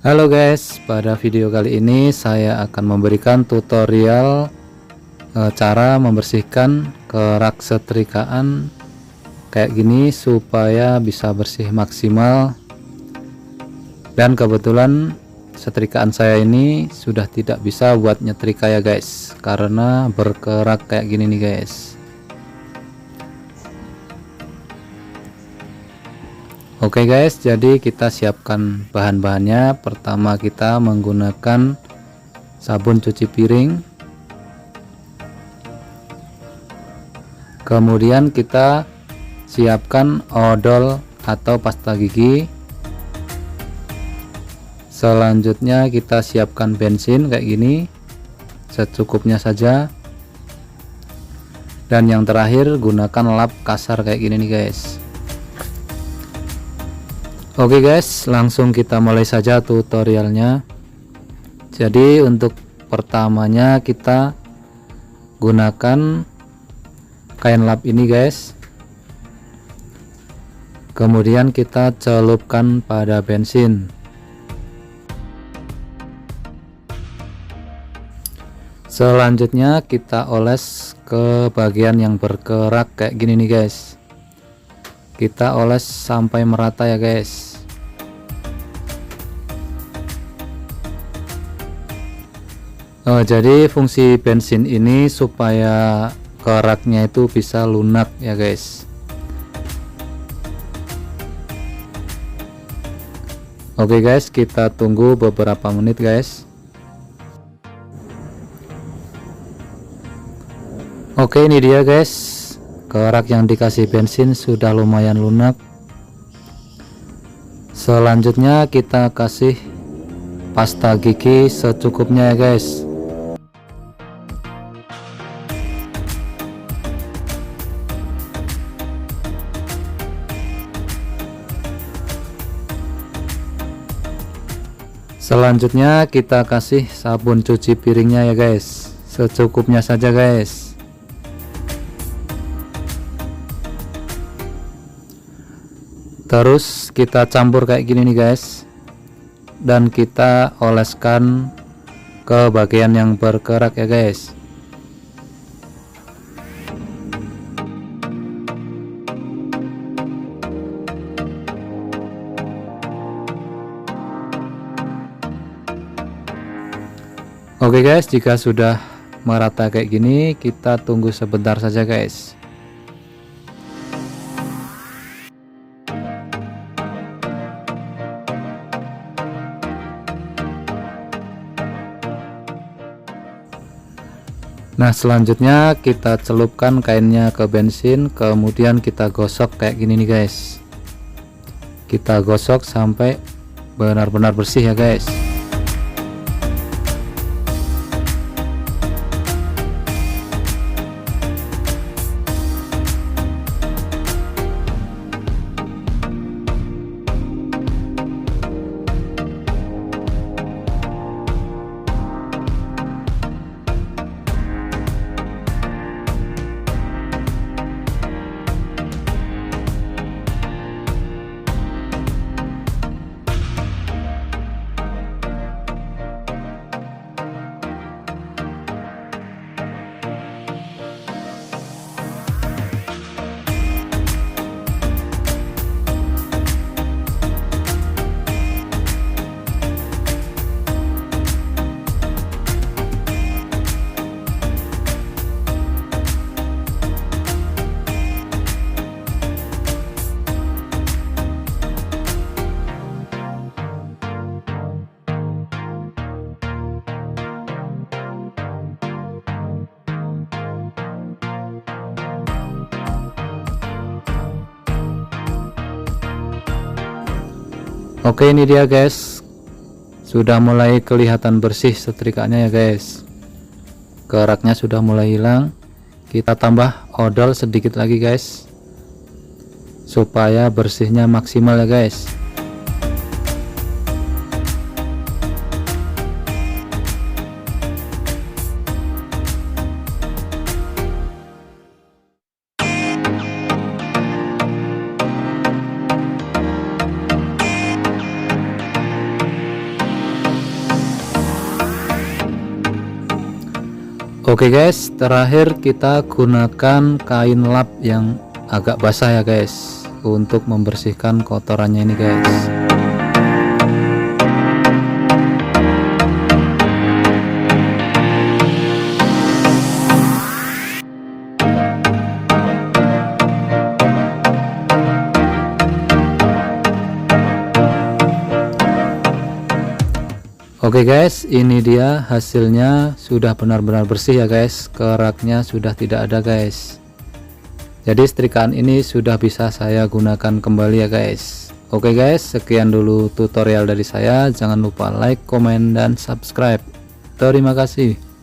Halo guys, pada video kali ini saya akan memberikan tutorial cara membersihkan kerak setrikaan kayak gini supaya bisa bersih maksimal. Dan kebetulan setrikaan saya ini sudah tidak bisa buat nyetrika ya guys, karena berkerak kayak gini nih guys. Oke guys, jadi kita siapkan bahan-bahannya. Pertama kita menggunakan sabun cuci piring, kemudian kita siapkan odol atau pasta gigi, selanjutnya kita siapkan bensin kayak gini secukupnya saja, dan yang terakhir gunakan lap kasar kayak gini nih guys. Oke guys, langsung kita mulai saja tutorialnya. Jadi untuk pertamanya kita gunakan kain lap ini guys, kemudian kita celupkan pada bensin. Selanjutnya kita oles ke bagian yang berkerak kayak gini nih guys. Kita oles sampai merata ya guys. Jadi fungsi bensin ini supaya keraknya itu bisa lunak ya guys. Oke guys, kita tunggu beberapa menit guys. Oke, ini dia guys, kerak yang dikasih bensin sudah lumayan lunak. Selanjutnya kita kasih pasta gigi secukupnya ya guys. Selanjutnya kita kasih sabun cuci piringnya ya guys, secukupnya saja guys. Terus kita campur kayak gini nih guys, dan kita oleskan ke bagian yang berkerak ya guys. Oke guys, jika sudah merata kayak gini, kita tunggu sebentar saja guys. Nah, selanjutnya kita celupkan kainnya ke bensin, kemudian kita gosok kayak gini nih guys. Kita gosok sampai benar-benar bersih ya guys. Oke, ini dia guys, sudah mulai kelihatan bersih setrikaannya ya guys. Keraknya sudah mulai hilang. Kita tambah odol sedikit lagi guys, supaya bersihnya maksimal ya guys. Oke guys, terakhir kita gunakan kain lap yang agak basah ya guys untuk membersihkan kotorannya ini guys. Oke guys, ini dia hasilnya, sudah benar-benar bersih ya guys, keraknya sudah tidak ada guys. Jadi setrikaan ini sudah bisa saya gunakan kembali ya guys. Oke guys, sekian dulu tutorial dari saya. Jangan lupa like, komen, dan subscribe. Terima kasih.